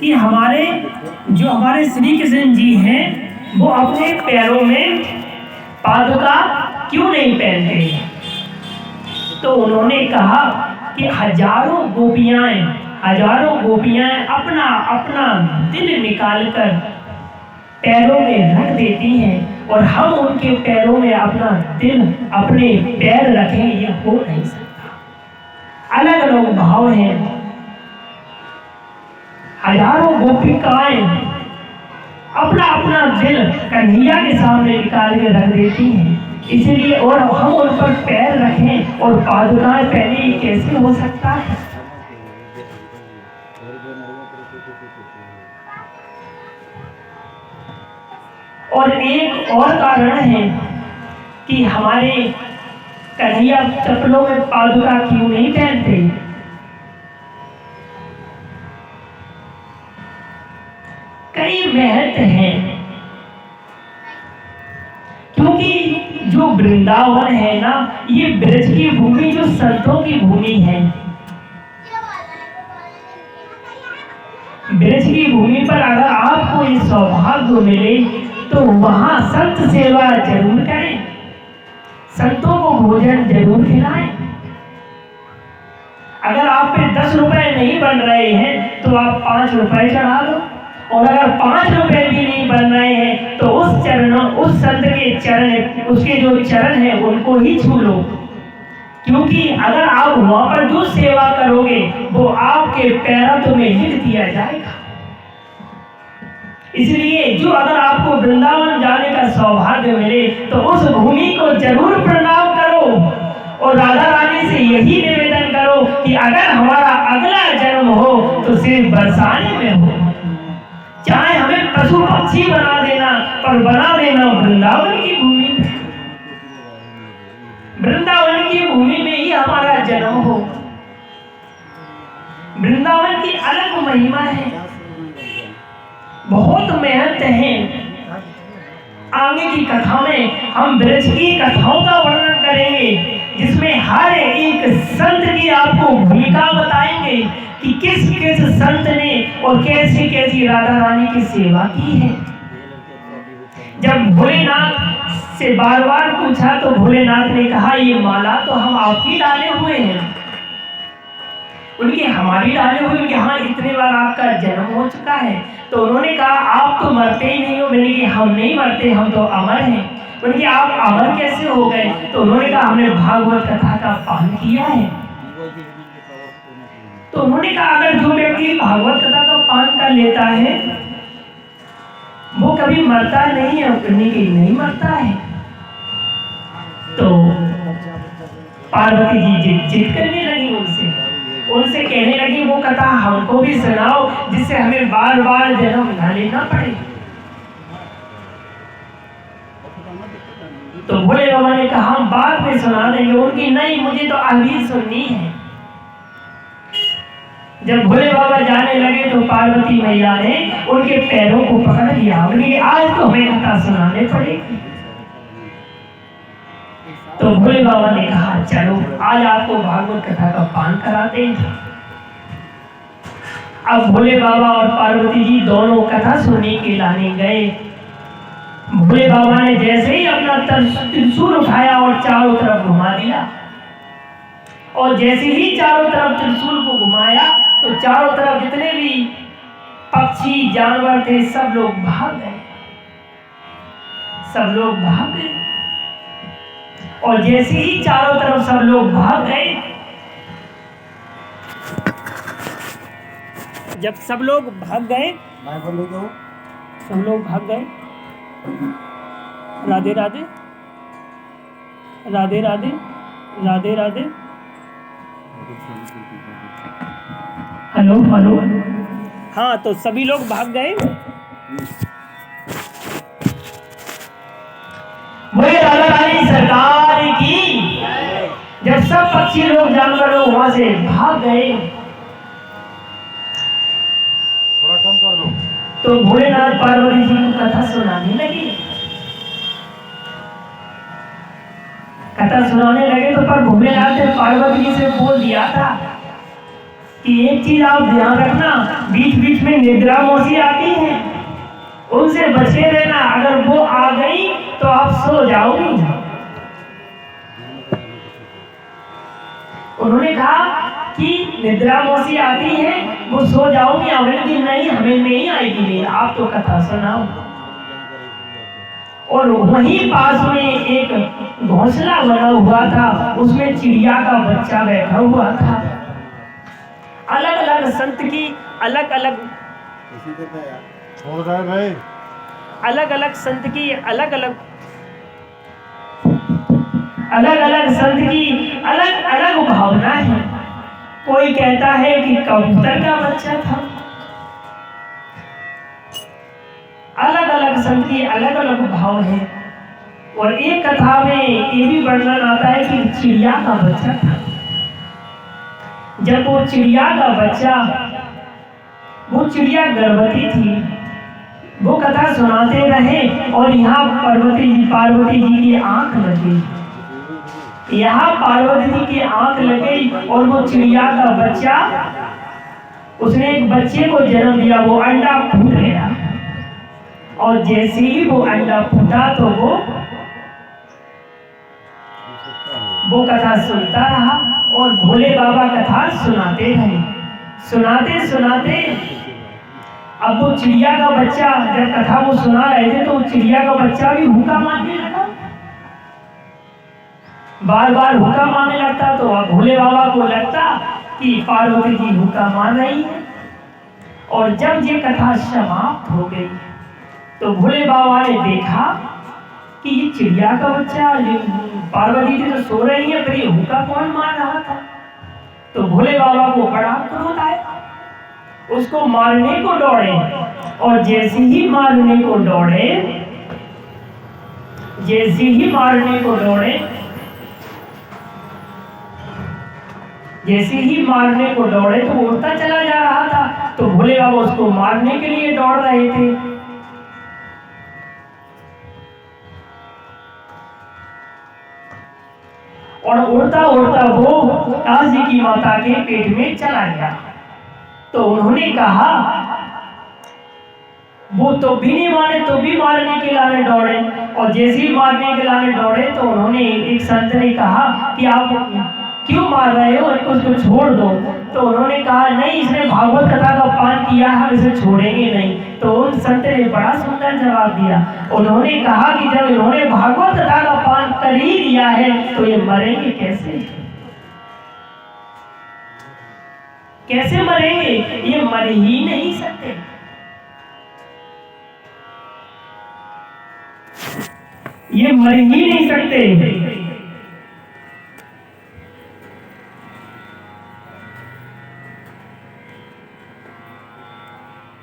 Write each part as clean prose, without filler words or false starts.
कि हमारे श्री कृष्ण जी हैं वो अपने पैरों में पादुका क्यों नहीं पहनते। तो उन्होंने कहा कि हजारों गोपियां अपना अपना दिल निकालकर पैरों में रख देती हैं और हम उनके पैरों में अपना दिल अपने पैर रखें, ये हो नहीं सकता। अलग अलग भाव हैं। हजारों गोपिकाएं अपना अपना दिल कन्हैया के सामने निकाल के रख देती हैं, इसलिए और हम उन पर पैर रखें और पादुकाएं पहने, ये कैसे हो सकता है। और एक और कारण है कि हमारे कन्हैया चप्पलों में पादुका क्यों नहीं पहनते। कई महत्व हैं, क्योंकि जो वृंदावन है ना, ये ब्रज की भूमि जो संतों की भूमि है। ब्रज की भूमि पर अगर आपको ये सौभाग्य मिले तो वहां संत सेवा जरूर करें, संतों को भोजन जरूर खिलाएं। अगर आप पे 10 रुपए नहीं बन रहे हैं तो आप 5 रुपए चढ़ा दो, और अगर 5 रुपए भी नहीं बन रहे हैं तो उस संत के चरण, उसके जो चरण है उनको ही छू लो, क्योंकि अगर आप वहां पर जो सेवा करोगे वो आपके पैरों में लिख दिया जाएगा। इसलिए जो अगर आपको वृंदावन जाने का सौभाग्य मिले तो उस भूमि को जरूर प्रणाम करो और राधा रानी से यही निवेदन करो कि अगर हमारा अगला जन्म हो तो सिर्फ बरसाने में हो, चाहे हमें पशु पक्षी बना देना, पर बना देना वृंदावन की भूमि में। वृंदावन की भूमि में ही हमारा जन्म हो। वृंदावन की अलग महिमा है, बहुत महत्व है। आगे की कथा में हम ब्रज की कथाओं का वर्णन करेंगे, जिसमें हर एक संत की आपको भूमिका बताएंगे कि किस किस संत ने और कैसी कैसी राधा रानी की सेवा की है। जब भोलेनाथ से बार बार पूछा तो भोलेनाथ ने कहा, ये माला तो हम आपकी डाले हुए हैं। उनके हमारी डाले हुए कि हाँ, इतने बार आपका जन्म हो चुका है। तो उन्होंने कहा, आप तो मरते ही नहीं हो। मैंने कि हम नहीं मरते, हम तो अमर हैं। उनके आप अमर कैसे हो गए? तो उन्होंने कहा, हमने भागवत कथा का पान किया है। तो उन्होंने कहा, अगर जो व्यक्ति भागवत कथा का पान कर लेता है वो कभी मरता नहीं है। उन्होंने कि नहीं मरता है। तो पार्वती जी जिद करने लगी उनसे कहने लगी, वो कथा हमको भी सुनाओ, जिससे हमें बार बार जन्म न लेना पड़े। तो भोले बाबा ने कहा, हम बाद में सुना देंगे। उनकी नहीं, मुझे तो अभी सुननी है। जब भोले बाबा जाने लगे तो पार्वती मैया ने उनके पैरों को पकड़ लिया। उनकी आज तो हमें कथा सुनाने पड़ेगी। तो भोले बाबा ने कहा, चलो आज आपको भागवत कथा का पान कराते हैं। अब भोले बाबा और पार्वती जी दोनों कथा सुनने के लाने गए। भोले बाबा ने जैसे ही अपना त्रिशूल उठाया और चारों तरफ घुमा दिया, और जैसे ही चारों तरफ त्रिशूल को घुमाया तो चारों तरफ जितने भी पक्षी जानवर थे सब लोग भाग गए। और जैसे ही चारों तरफ सब लोग भाग गए, जब सब लोग भाग गए, राधे राधे राधे राधे राधे राधे, हेलो हेलो, हाँ, तो सभी लोग भाग गए। राधा रानी सरकार की, जब सब पक्षी लोग जानवर लोग वहां से भाग गए, थोड़ा कम कर दो। तो भोलेनाथ पार्वती जी को कथा सुनाने लगे। तो पर भोलेनाथ ने पार्वती जी से बोल दिया था कि एक चीज आप ध्यान रखना, बीच बीच में निद्रा मौसी आती है, उनसे बचे रहना। अगर वो आ गई तो आप सो जाओगी। उन्होंने कहा कि निद्रा मौसी आती है, वो सो जाओगी। अगले दिन नहीं, हमें नहीं आएगी, नहीं, आप तो कथा सुनाओ। और वहीं पास में एक घोंसला बना हुआ था, उसमें चिड़िया का बच्चा बैठा हुआ था। अलग अलग संत की अलग अलग अलग अलग संत की अलग अलग संत की अलग अलग भावना है। कोई कहता है कि कबूतर का बच्चा था। अलग अलग संत की अलग अलग भाव है। और एक कथा में ये भी वर्णन आता है कि चिड़िया का बच्चा था। जब वो चिड़िया का बच्चा, वो चिड़िया गर्भवती थी, वो कथा सुनाते रहे और यहाँ पार्वती जी की आंख लगी। यहाँ पार्वती जी की आंख लग गई और वो चिड़िया का बच्चा, उसने एक बच्चे को जन्म दिया। वो अंडा फूट गया और जैसे ही वो अंडा फूटा तो वो कथा सुनता रहा और भोले बाबा कथा सुनाते रहे। सुनाते सुनाते अब वो चिड़िया का बच्चा, जब कथा वो सुना रहे थे तो वो चिड़िया का बच्चा भी हुक्का मारने लगा, बार बार हुक्का मारने लगता। तो भोले बाबा को लगता कि पार्वती जी हुक्का मार रही है। और जब ये कथा समाप्त हो गई तो भोले बाबा ने देखा कि ये चिड़िया का बच्चा, पार्वती जी तो सो रही है, पर ये हुक्का कौन मार रहा था। तो भोले बाबा को बड़ा क्रोध आया, उसको मारने को दौड़े। और जैसे ही मारने को दौड़े तो उड़ता चला जा रहा था। तो भोले बाबा उसको मारने के लिए दौड़ रहे थे। और उड़ता उड़ता वो काशी की माता के पेट में चला गया। तो उन्होंने कहा, वो तो भी नहीं माने तो भी मारने के लाने दौड़े। और जैसे ही मारने के लाने दौड़े तो उन्होंने, एक संत ने कहा कि आप क्यों मार रहे हो, उसको छोड़ दो। तो उन्होंने कहा, नहीं, इसने भागवत कथा का पान किया है, हम इसे छोड़ेंगे नहीं। तो उन संत ने बड़ा सुंदर जवाब दिया। उन्होंने कहा कि जब इन्होंने भागवत कथा का पान कर ही दिया है तो ये मरेंगे कैसे? कैसे मरेंगे? ये मर ही नहीं सकते। ये मर ही नहीं सकते।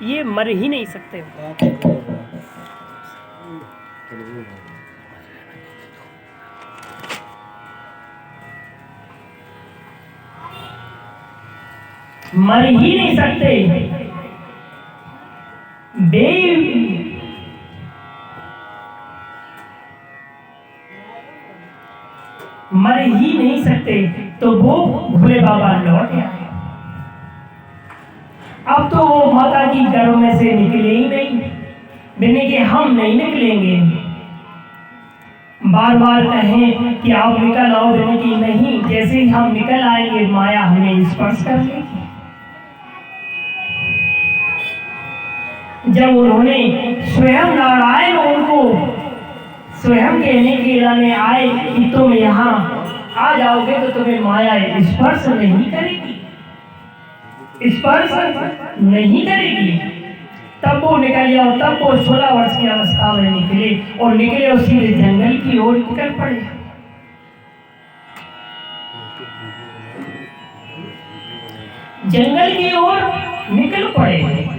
ये मर ही नहीं सकते। मर ही नहीं सकते। मर ही नहीं सकते। तो वो भोले बाबा लौट आए। अब तो वो माता की गर्भ में से निकले ही नहीं, बिना के हम नहीं निकलेंगे। बार बार कहें कि आप निकल आओ, बिना की नहीं। जैसे ही हम निकल आएंगे माया हमें स्पर्श कर लेगी। जब उन्होंने स्वयं नारायण उनको स्वयं कहने के लाने आए कि तुम यहाँ आ जाओगे तो तुम्हें माया स्पर्श नहीं करेगी, स्पर्श नहीं करेगी। तब वो निकल जाओ। तब वो 16 वर्ष की अवस्था में निकले और निकले और सीधे जंगल की ओर निकल पड़े। जंगल की ओर निकल पड़े।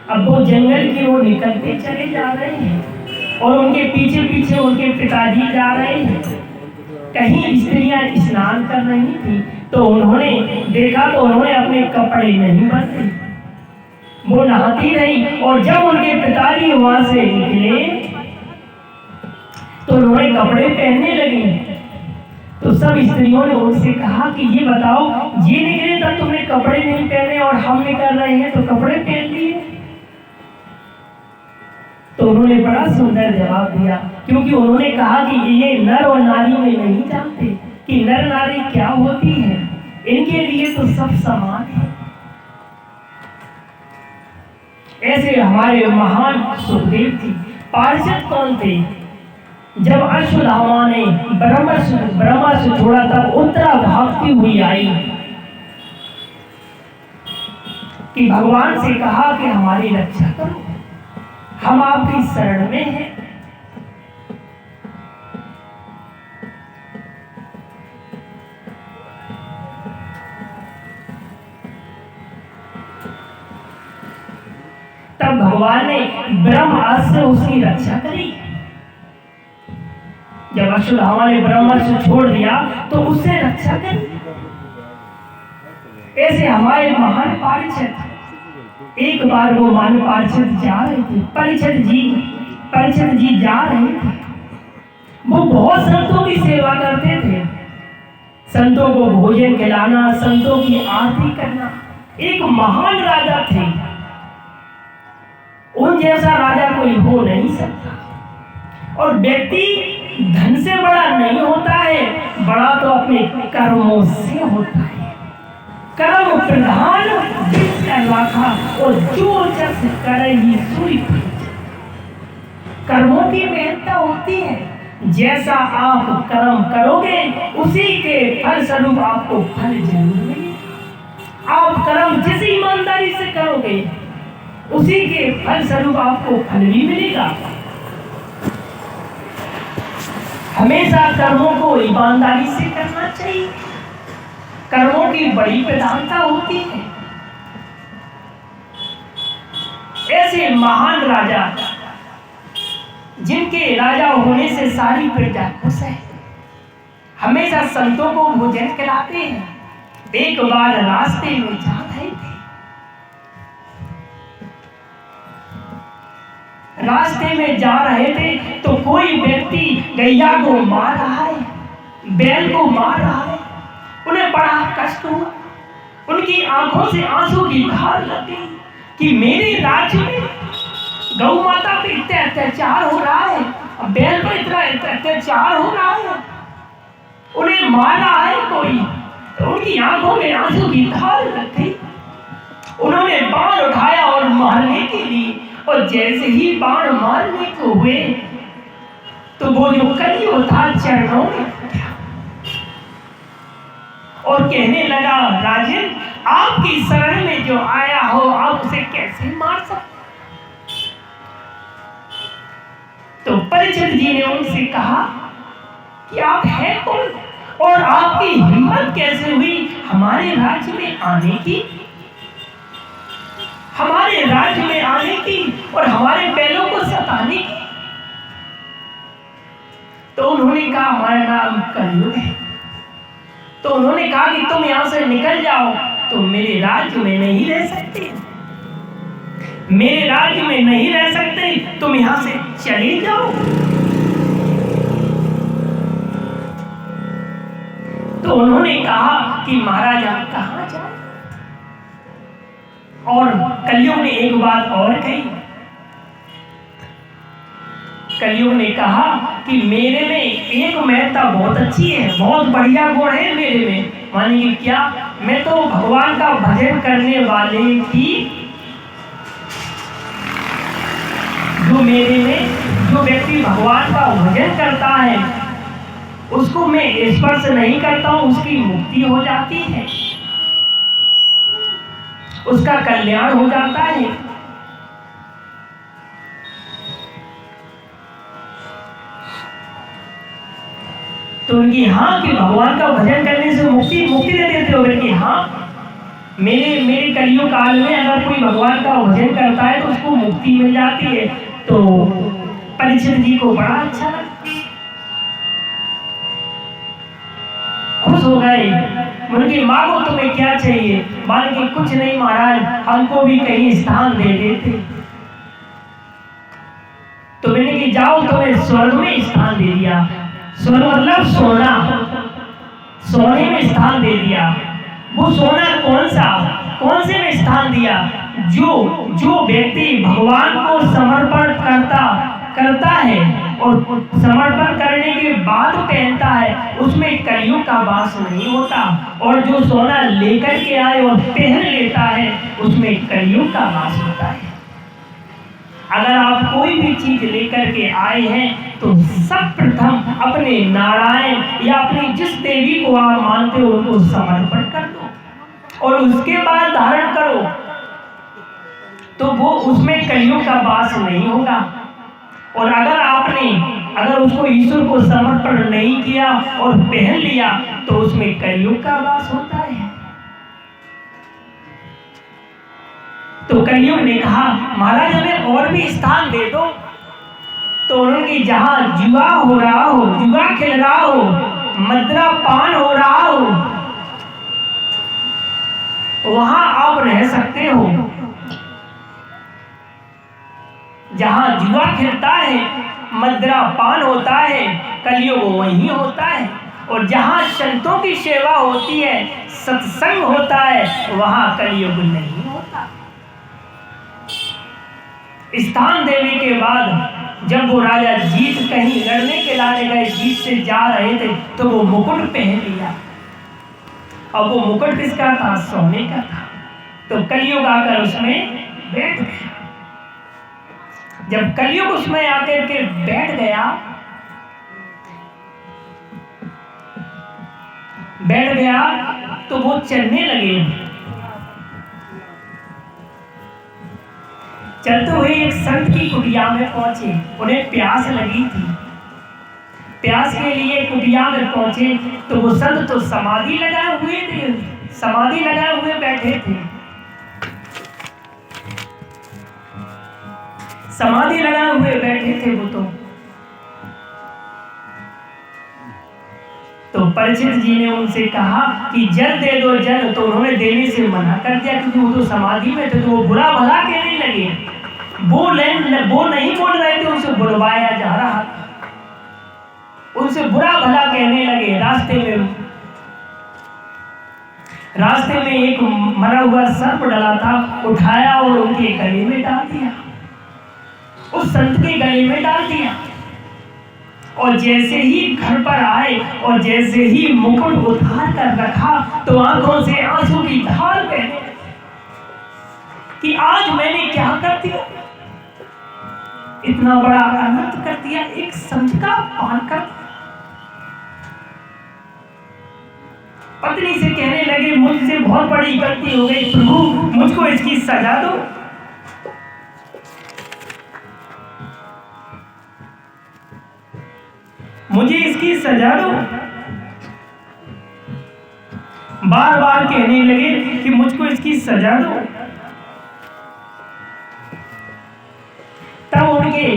अब वो जंगल की ओर निकलते चले जा रहे हैं और उनके पीछे पीछे उनके पिताजी जा रहे हैं। कहीं स्त्रियां स्नान कर रही थी तो उन्होंने देखा तो उन्होंने अपने कपड़े नहीं बदले, वो नहाती रही। और जब उनके पिताजी वहां से निकले तो उन्होंने कपड़े पहनने लगे। तो सब स्त्रियों ने उनसे कहा कि ये बताओ, ये निकले तब तुमने कपड़े नहीं पहने और हम निकल रहे हैं तो कपड़े पहन लिए। तो उन्होंने बड़ा सुंदर जवाब दिया, क्योंकि उन्होंने कहा कि ये नर और नारी में नहीं जानते कि नर नारी क्या होती है, इनके लिए तो सब समान है। ऐसे हमारे महान सुखदेव जी पार्षद कौन थे? जब अश्वत्थामा ने ब्रह्मा से छोड़ा तब उत्तरा भागती हुई आई कि भगवान से कहा कि हमारी रक्षा करो, हम आपकी शरण में हैं। तब भगवान ने ब्रह्मास्त्र से उसकी रक्षा करी। जब अश्वत्थामा ने ब्रह्मास्त्र छोड़ दिया तो उससे रक्षा करी। ऐसे हमारे महान पार्षद, एक बार वो महान पार्षद जा रहे थे, पार्षद जी जा रहे थे। वो बहुत संतों की सेवा करते थे, संतों को भोजन खिलाना, संतों की आरती करना। एक महान राजा थे, उन जैसा राजा कोई हो नहीं सकता। और व्यक्ति धन से बड़ा नहीं होता है, बड़ा तो अपने कर्मों से होता है। कर्म प्रधान कहलाता और जो जस करेगी सूरी। कर्मों की महत्ता होती है, जैसा आप कर्म करोगे उसी के फल स्वरूप आपको फल जरूर मिलेगा। आप कर्म जिस ईमानदारी से करोगे उसी के फल स्वरूप आपको फल भी मिलेगा। हमेशा कर्मों को ईमानदारी से करना चाहिए। कर्मों की बड़ी प्रधानता होती है। ऐसे महान राजा, जिनके राजा होने से सारी प्रजा खुश है, हमेशा संतों को भोजन खिलाते हैं। एक बार रास्ते में जा रहे थे, तो कोई व्यक्ति गैया को मार रहा है, बैल को मार रहा है। उन्हें बड़ा कष्ट हुआ, उनकी आंखों से आंसू की धार लगी कि मेरे राज्य में गौ माता पे इतना अत्याचार हो रहा है, बैल पर इतना अत्याचार हो रहा है, उन्हें मार रहा है कोई। तो उनकी आंखों में आंसू की धार लग गई। उन्होंने बाण उठाया और मारने के लिए, और जैसे ही बाण मारने को हुए तो वो जो कलियुग था चरणों में उठा और कहने लगा, राजन, आपकी शरण में जो आया हो आप उसे कैसे मार सकते? तो परीक्षित जी ने उनसे कहा कि आप हैं कौन और आपकी हिम्मत कैसे हुई हमारे राज्य में आने की, हमारे राज्य में आने की और हमारे बैलों को सताने की? तो उन्होंने कहा, हमारा नाम कलियुग है। तो उन्होंने कहा कि तुम यहां से निकल जाओ, तुम मेरे राज्य में नहीं रह सकते, मेरे राज्य में नहीं रह सकते, तुम यहां से चले जाओ। तो उन्होंने कहा कि महाराज आप कहां जाओ? और कलियुग ने एक बात और कही। कलियुग ने कहा कि मेरे में एक महत्ता बहुत अच्छी है, बहुत बढ़िया गुण है मेरे में। मानिए क्या? मैं तो भगवान का भजन करने वाले की, जो व्यक्ति भगवान का भजन करता है उसको मैं स्पर्श नहीं करता हूं, उसकी मुक्ति हो जाती है, उसका कल्याण हो जाता है। तो उनकी हाँ कि भगवान का भजन करने से मुक्ति दे देते हो? कि हाँ, मेरे कलियुग काल में अगर कोई भगवान का भजन करता है तो उसको मुक्ति मिल जाती है। तो परीक्षित जी को बड़ा अच्छा लगा, खुश हो गए। उनकी मांगो तुम्हें क्या चाहिए? मान के कुछ नहीं महाराज, हमको भी कहीं स्थान दे देते। तो मैंने कि जाओ, तुम्हें स्वर्ग में स्थान दे दिया। स्वर्ग मतलब सोना, सोने में स्थान दे दिया। वो सोना कौन से में स्थान दिया? जो व्यक्ति भगवान को समर्पण करता है और समर्पण करने के बाद पहनता है, उसमें कलयुग का वास नहीं होता। और जो सोना लेकर के आए और पहन लेता है, उसमें कलयुग का वास होता है। अगर आप कोई भी चीज लेकर के आए हैं तो सब प्रथम अपने नारायण या अपनी जिस देवी को आप मानते हो उनको समर्पण कर दो और उसके बाद धारण करो, तो वो उसमें कलयुग का वास नहीं होगा। और अगर उसको ईश्वर को समर्पण नहीं किया और पहन लिया तो उसमें कलयुग का वास होता है। तो कलयुग ने कहा महाराज हमें और भी स्थान दे दो। तो उन्होंने जहां जुआ हो रहा हो, जुआ खेल रहा हो, मदिरा पान हो रहा हो, वहां आप रह सकते हो। जहां जुआ खेलता है, मदिरा पान होता है, कलयुग वहीं होता है। और जहां संतों की सेवा होती है, सत्संग होता है, वहां कलयुग नहीं होता। स्थान देने के बाद जब वो राजा जीत कहीं लड़ने के लाने गए, जीत से जा रहे थे, तो वो मुकुट पहन लिया। अब वो मुकुट किसका था? सोने का था। तो कलयुग आकर उसमें बैठ गया। जब कलयुग उसमें आकर के बैठ गया तो वो चलने लगे। चलते हुए एक संत की कुटिया में पहुंचे। उन्हें प्यास लगी थी। प्यास के लिए कुटिया में पहुंचे तो वो संत तो समाधि लगाए हुए थे, समाधि लगाए हुए बैठे थे। समाधि लगाए हुए बैठे थे वो तो परीक्षित जी ने उनसे कहा कि जल दे दो जल। तो उन्होंने देने से मना कर दिया क्योंकि वो तो समाधि में थे। तो वो बुरा भला कहने लगे। वो नहीं बोल रहे थे, उनसे बुलवाया जा रहा था, उनसे बुरा भला कहने लगे। रास्ते में एक मरा हुआ सर्प डला था, उठाया और उनके गले में डाल दिया, उस संत के गले में डाल दिया। और जैसे ही घर पर आए और जैसे ही मुकुट उतार कर रखा तो आंखों से आंसू की धार बहने कि आज मैंने क्या कर दिया, इतना बड़ा अनर्थ कर दिया, एक संत का पान कर। पत्नी से कहने लगे मुझसे बहुत बड़ी गलती हो गई प्रभु, मुझको इसकी सजा दो। मुझे इसकी सजा दो। बार बार कहने लगे कि मुझको इसकी सजा दो। तब उनके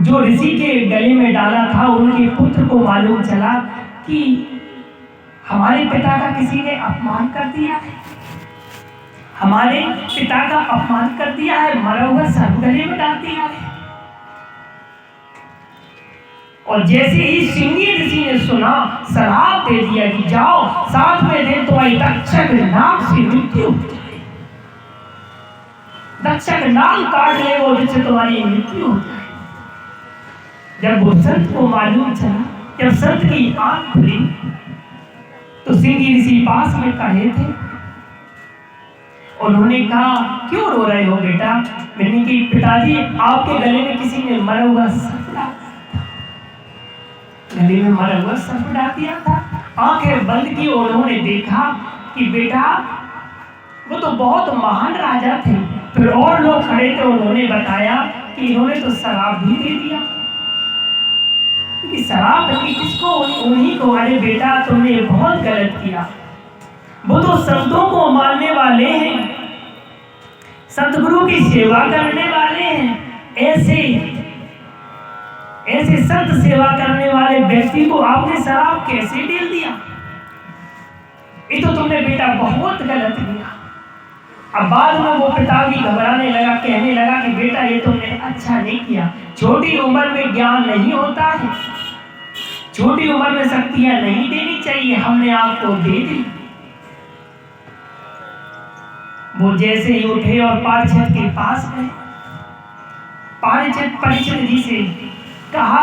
जो ऋषि के गले में डाला था, उनके पुत्र को मालूम चला कि हमारे पिता का किसी ने अपमान कर दिया है, हमारे पिता का अपमान कर दिया है, मरा हुआ सर्प गले में डाल दिया है। और जैसे ही सिंगी ऋषि ने सुना, श्राप दे दिया कि जाओ 7वें दिन तुम्हारी तक्षक नाग से मृत्यु हो जाए, तक्षक नाग काट ले वो, जिससे तुम्हारी मृत्यु हो जाए। जब वो संत को मालूम चला, जब संत की आंख खुली तो सिंगी ऋषि पास में खड़े थे। उन्होंने कहा क्यों रो रहे हो बेटा? मैंने कि पिताजी आपके गले में किसी ने मरा हुआ सर्प डाल, गले में मरा हुआ सर्प डाल दिया था। आंखें बंद की और उन्होंने देखा कि बेटा वो तो बहुत महान राजा थे। फिर और लोग खड़े थे, उन्होंने बताया कि इन्होंने तो शराब भी दे दिया, कि शराब लगी किसको? उन्हीं को। अरे बेटा तुमने बहुत गलत किया, वो तो संतों को मानने वाले हैं, सतगुरु की सेवा करने वाले हैं। ऐसे संत सेवा करने वाले व्यक्ति को आपने शराब कैसे डेल दिया? ये तो तुमने बेटा बहुत गलत किया। अब बाद में वो पिता भी घबराने लगा, कहने लगा कि बेटा ये तुमने अच्छा नहीं किया, छोटी उम्र में ज्ञान नहीं होता है, छोटी उम्र में शक्तियां नहीं देनी चाहिए, हमने आपको दे दी। वो जैसे ही उठे और पारिषद के पास गए, पारिषद जी से कहा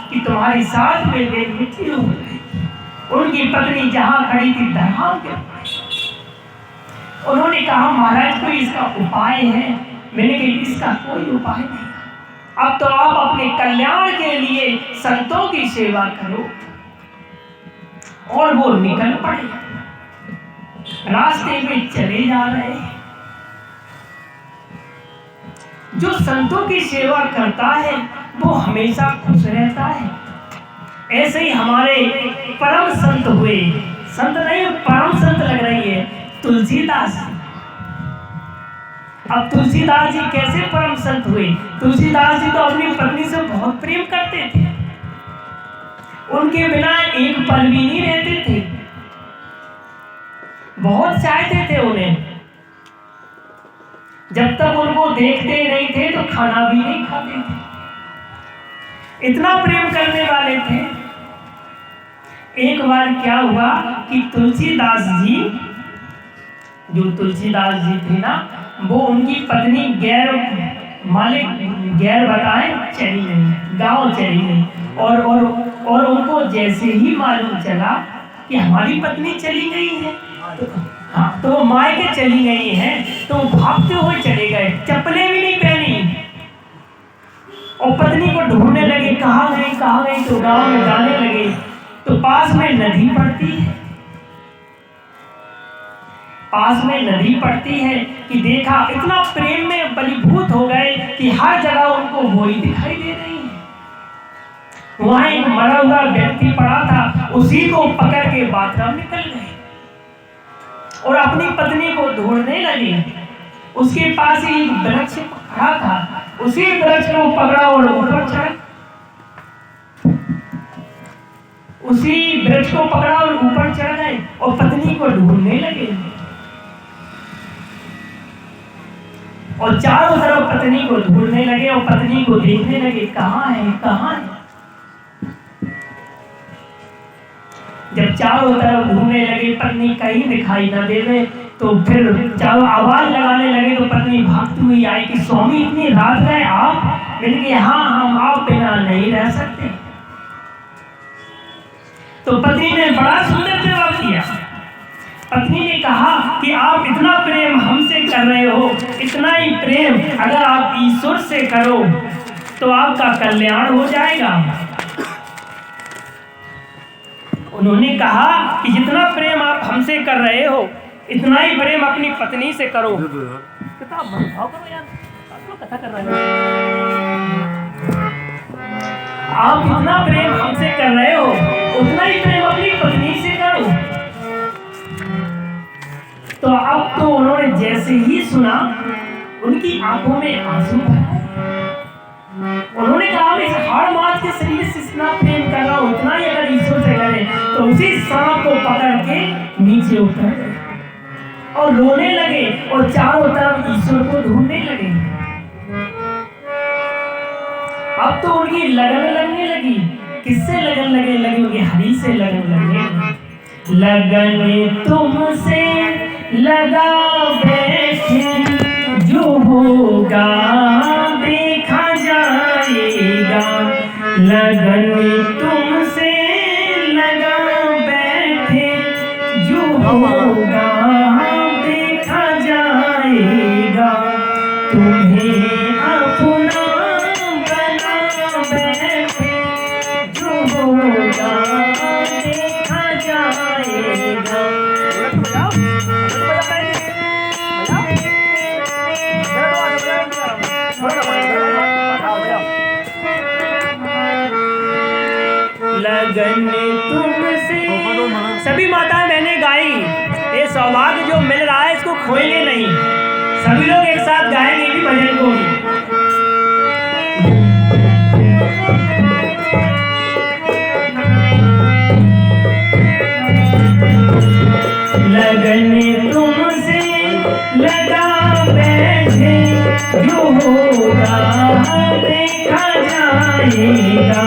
कि तुम्हारी साथ में मृत्यु हो गई। उनकी पत्नी जहां खड़ी थी धड़ाम के उन्होंने कहा महाराज कोई इसका उपाय है? मैंने कहा इसका कोई उपाय नहीं, अब तो आप अपने कल्याण के लिए संतों की सेवा करो। और वो निकल पड़े, रास्ते में चले जा रहे हैं। जो संतों की सेवा करता है वो हमेशा खुश रहता है। ऐसे ही हमारे परम संत हुए, संत नहीं परम संत लग रही है, तुलसीदास। अब तुलसीदास जी कैसे परम संत हुए? तुलसीदास जी तो अपनी पत्नी से बहुत प्रेम करते थे, उनके बिना एक पल भी नहीं रहते थे, बहुत चाहते थे उन्हें। जब तक उनको देखते नहीं थे तो खाना भी नहीं खाते थे, इतना प्रेम करने वाले थे। एक बार क्या हुआ कि तुलसीदास जी, जो तुलसीदास जी थे ना, वो उनकी पत्नी गैर बताए चली गई, गांव चली गई। और उनको जैसे ही मालूम चला कि हमारी पत्नी चली गई है, तो वो मायके चली गई हैं, तो भागते हुए चले गए, चप्पलें भी नहीं पहनी और पत्नी को ढूंढने लगे, कहाँ गई। तो गांव में जाने लगे तो पास में नदी पड़ती है कि देखा, इतना प्रेम में बलीभूत हो गए कि हर जगह उनको वही दिखाई दे रही है। वहां एक मरा हुआ व्यक्ति पड़ा था, उसी को पकड़ के बाथरूम निकल गए और अपनी पत्नी को ढूंढने लगे। उसके पास ही एक वृक्ष खड़ा था, उसी वृक्ष को पकड़ा और ऊपर चढ़ गए और पत्नी को ढूंढने लगे। और चारों तरफ पत्नी को ढूंढने लगे और पत्नी को देखने लगे, कहाँ है। जब चारों तरफ ढूंढने लगे, पत्नी कहीं दिखाई न देवे, तो फिर चारों आवाज लगाने लगे। तो पत्नी भागती हुई आई कि स्वामी इतनी रात गए आप? मैंने कहा हाँ, हम आप बिना नहीं रह सकते। तो पत्नी ने बड़ा सुंदर जवाब दिया। पत्नी ने कहा कि आप इतना प्रेम हमसे कर रहे हो, इतना ही प्रेम अगर आप ईश्वर से करो तो आपका कल्याण हो जाएगा। उन्होंने कहा कि जितना प्रेम आप हमसे कर रहे हो, इतना ही प्रेम अपनी पत्नी से करो। कितना भरभाव करो यार, कथा कर रहे हो। आप जितना प्रेम हमसे कर रहे हो, उतना ही प्रेम अपनी पत्नी से करो। तो अब तो उन्होंने जैसे ही सुना, उनकी आंखों में आंसू भर आए। उन्होंने कहा इस हाड़ मास के शरीर से इतना प्रेम कर रहा हूं, उतना ही अगर ईश्वर से करे, तो उसी सांप को पकड़ के नीचे उतर गए और रोने लगे और चारों तरफ ईश्वर को ढूंढने लगे। अब तो उनकी लगन लगने लगी। किससे लगन लगने लगी? उनकी हरि से लगन लगने लगी। लगन तुमसे लगा बैठे, जो होगा देखा जाएगा। लगन तुमसे लगा बैठे, जो होगा देखा जाएगा। तुम्हें अपना बना बैठे, जो होगा देखा जाएगा। लगन तुमसे। सभी माताएं मैंने गाई, ये सौभाग्य जो मिल रहा है इसको खोएंगे नहीं। सभी लोग एक साथ गाएंगे भी भजन को। लगन तुमसे लगा बैठे जो होगा देखा जाएगा,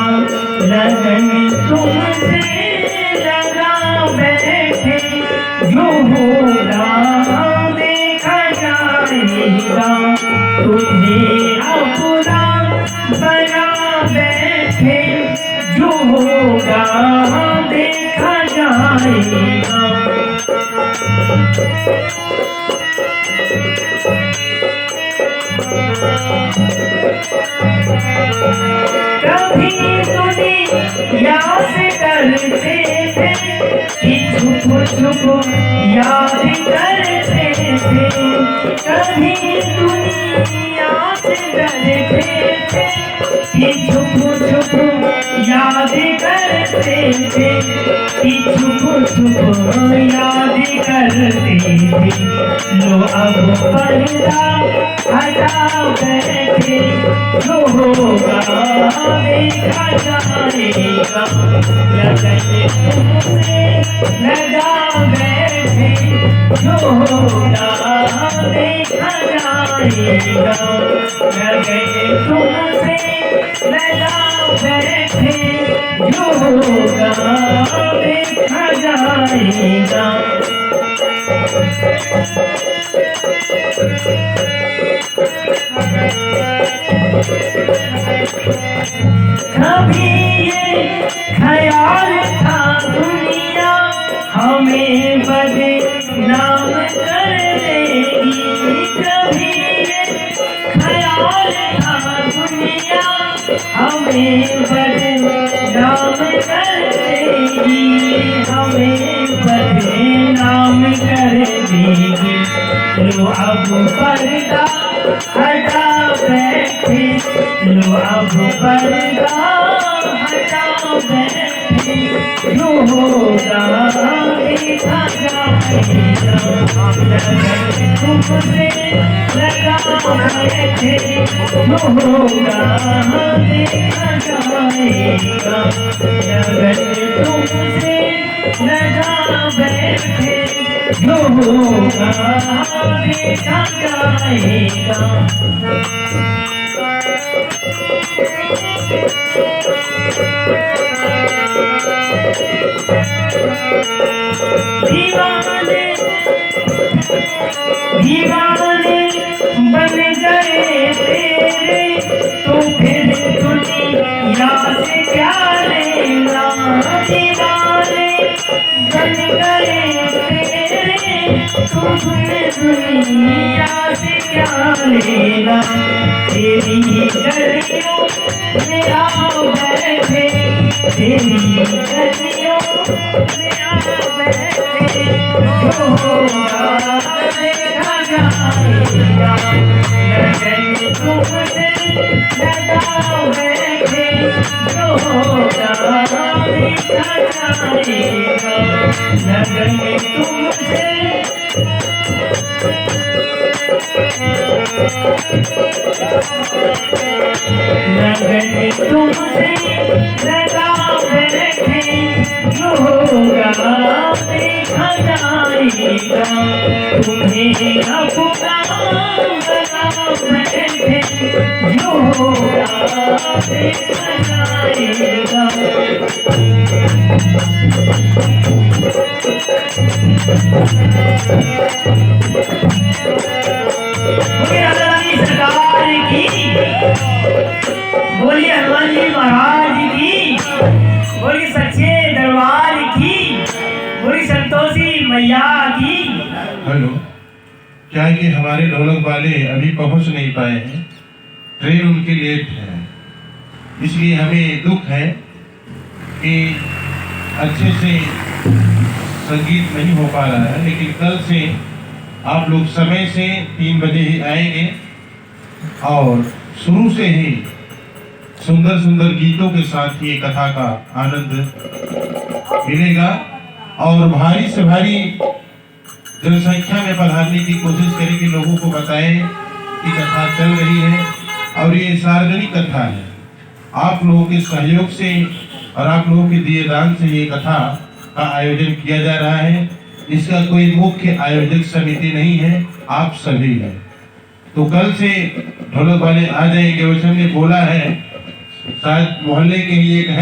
लगन तुमसे लगा बैठे जो होगा देखा जाएगा, तुझे अपना बना बैठे जो होगा देखा जाएगा। कभी दुनिया से डरते थे कि छुप छुप याद करते थे, कभी दुनिया से डरते थे कि छुप छुप याद करते थे, कि छुप छुप याद करते थे। लो अब पर्दा हटा बैठे जो होगा देखा जाएगा, लगन तुमसे लगा बैठे जो होगा देखा जाएगा, लगन तुमसे लगा बैठे जो होगा देखा जाएगा। कभी ये ख्याल था दुनिया हमें बदनाम कर देगी, कभी ये ख्याल था दुनिया हमें बदनाम कर देगी, हमें बदनाम कर देगी। लो अब पर्दा हटा बैठे, लो अब पर्दा हटा बैठे जो होगा देखा जाएगा, लगन तुमसे लगा बैठे जो होगा देखा जाएगा, लगन तुमसे लगा बैठे जो होगा देखा जाएगा। दीवाने दीवाने बन गए तेरे तो फिर दुनिया से क्या लेना, दीवाने बन गए तेरे तो फिर दुनिया से क्या लेना। तेरी गलियों में आ बैठे, तेरी गलियों में आ बैठे जो होगा देखा जाएगा, लगन तुमसे लगा बैठे जो होगा देखा जाएगा, लगन तुमसे लगन तुमसे लगा बैठे जो होगा देखा जाएगा, तुम्हें अपना बना बैठे जो होगा देखा जाएगा। सरकार की बोलिए, हनुमान जी महाराज की बोलिए, सच्चे दरबार की बोलिए, संतोषी मैया की। हेलो, क्या है कि हमारे ढोलक वाले अभी पहुंच नहीं पाए हैं, ट्रेन उनकी लेट है, इसलिए हमें दुख है कि अच्छे से संगीत नहीं हो पा रहा है, लेकिन कल से आप लोग समय से 3 बजे ही आएंगे और शुरू से ही सुंदर सुंदर गीतों के साथ ये कथा का आनंद मिलेगा और भारी से भारी जनसंख्या में पधारने की कोशिश करेंगे, लोगों को बताएं कि कथा चल रही है और ये सार्वजनिक कथा है। आप लोगों के सहयोग से और आप लोगों के दिए दान से ये कथा का आयोजन किया जा रहा है। इसका कोई मुख्य आयोजक समिति नहीं है, आप सभी हैं। तो कल से ढोलक वाले आ जाएंगे। वैसे हमने बोला है, शायद मोहल्ले के ही एक है